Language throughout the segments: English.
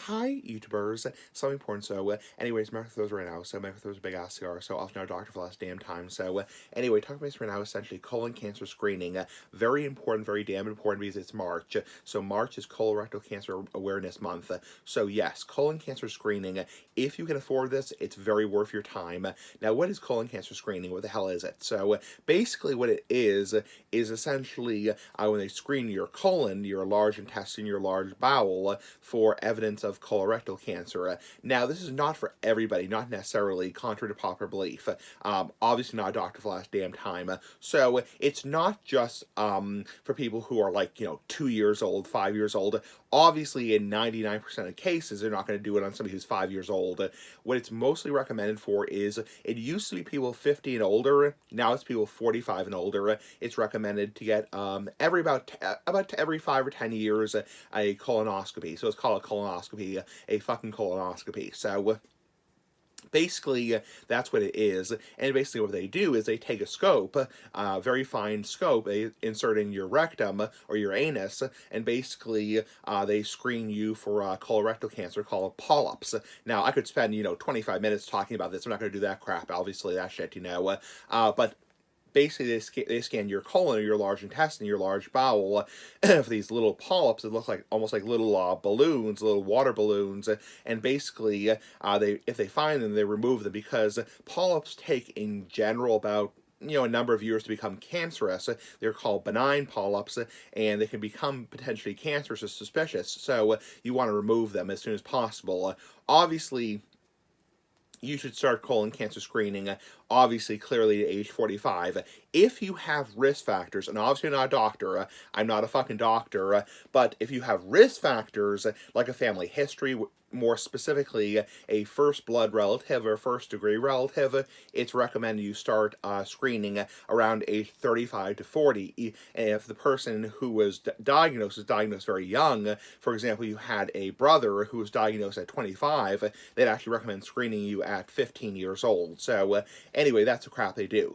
Hi, YouTubers. Something important. Anyways, Mark throws right now. So, Mark throws a big ass cigar. So, off now, doctor for the last damn time. Anyway, talking about this right now, essentially, colon cancer screening. Very important, very damn important because it's March. So, March is Colorectal Cancer Awareness Month. Yes, colon cancer screening. If you can afford this, it's very worth your time. Now, what is colon cancer screening? What the hell is it? Basically, what it is essentially when they screen your colon, your large intestine, your large bowel for evidence of colorectal cancer. Now, this is not for everybody, not necessarily, contrary to popular belief. Obviously, not a doctor for the last damn time. It's not just for people who are like, 2 years old, 5 years old. Obviously, in 99% of cases, they're not going to do it on somebody who's 5 years old. What it's mostly recommended for is, it used to be people 50 and older. Now it's people 45 and older. It's recommended to get about every 5 or 10 years a colonoscopy. So it's called a colonoscopy, a fucking colonoscopy. Basically, that's what it is. And basically what they do is they take a scope, a very fine scope, they insert in your rectum or your anus, and basically they screen you for colorectal cancer called polyps. Now, I could spend, 25 minutes talking about this. I'm not going to do that crap, obviously, that shit, but basically they scan your colon or your large intestine, your large bowel for these little polyps that look like almost like little balloons, little water balloons, and basically if they find them, they remove them because polyps take in general about a number of years to become cancerous. They're called benign polyps, and they can become potentially cancerous or suspicious. So you want to remove them as soon as possible. Obviously, you should start colon cancer screening, obviously, clearly at age 45. If you have risk factors, and obviously I'm not a doctor, I'm not a fucking doctor, but if you have risk factors, like a family history, more specifically, a first blood relative or first degree relative, it's recommended you start screening around age 35 to 40. And if the person who was diagnosed is diagnosed very young, for example, you had a brother who was diagnosed at 25, they'd actually recommend screening you at 15 years old. Anyway, that's the crap they do.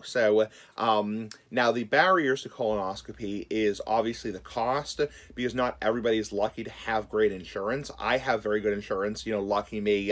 Now the barriers to colonoscopy is obviously the cost, because not everybody is lucky to have great insurance. I have very good insurance, lucky me,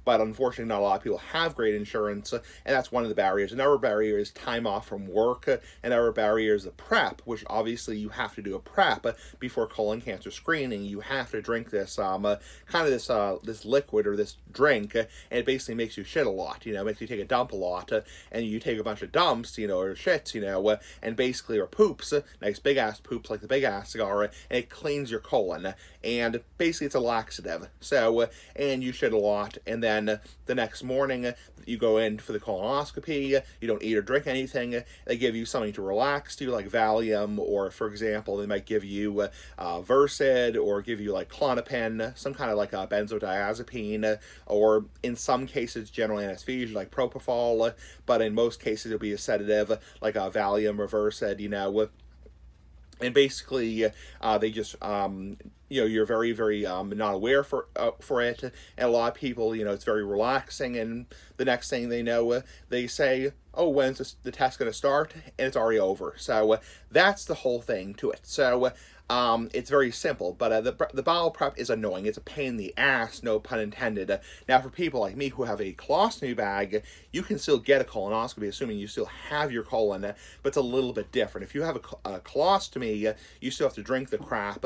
but unfortunately not a lot of people have great insurance, and that's one of the barriers. Another barrier is time off from work. Another barrier is the prep, which obviously you have to do a prep before colon cancer screening. You have to drink this this liquid or this drink, and it basically makes you shit a lot, makes you take a dump a lot, and you take a bunch of dumps, or shits, and basically, or poops, nice big ass poops like the big ass cigar, and it cleans your colon, and basically it's a laxative. And you shit a lot, and then the next morning you go in for the colonoscopy, you don't eat or drink anything, they give you something to relax to, like Valium, or for example, they might give you Versed, or give you like Klonopin, some kind of like a benzodiazepine, or in some cases general anesthesia like propofol, but in most cases it'll be a sedative like a Valium or Versed, and basically they just you're very, very not aware for it, and a lot of people, it's very relaxing, and the next thing they know, they say, oh, when's the test going to start, and it's already over. That's the whole thing to it. It's very simple, but the bowel prep is annoying. It's a pain in the ass, no pun intended. Now, for people like me who have a colostomy bag, you can still get a colonoscopy, assuming you still have your colon, but it's a little bit different. If you have a colostomy, you still have to drink the crap.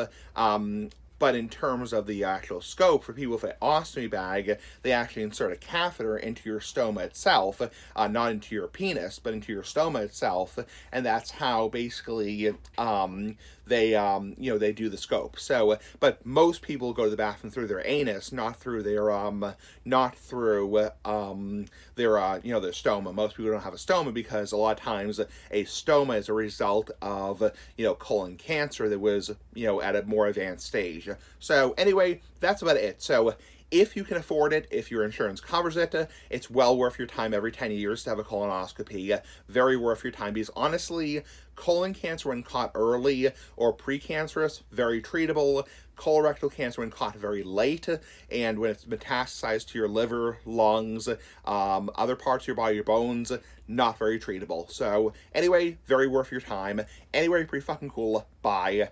But in terms of the actual scope, for people with an ostomy bag, they actually insert a catheter into your stoma itself, not into your penis, but into your stoma itself, and that's how basically they do the scope. But most people go to the bathroom through their anus, not through their their stoma. Most people don't have a stoma because a lot of times a stoma is a result of colon cancer that was at a more advanced stage. Anyway, that's about it. If you can afford it, if your insurance covers it, it's well worth your time every 10 years to have a colonoscopy. Very worth your time, because honestly, colon cancer when caught early or precancerous, very treatable. Colorectal cancer when caught very late, and when it's metastasized to your liver, lungs, other parts of your body, your bones, not very treatable. Anyway, very worth your time. Anyway, pretty fucking cool. Bye.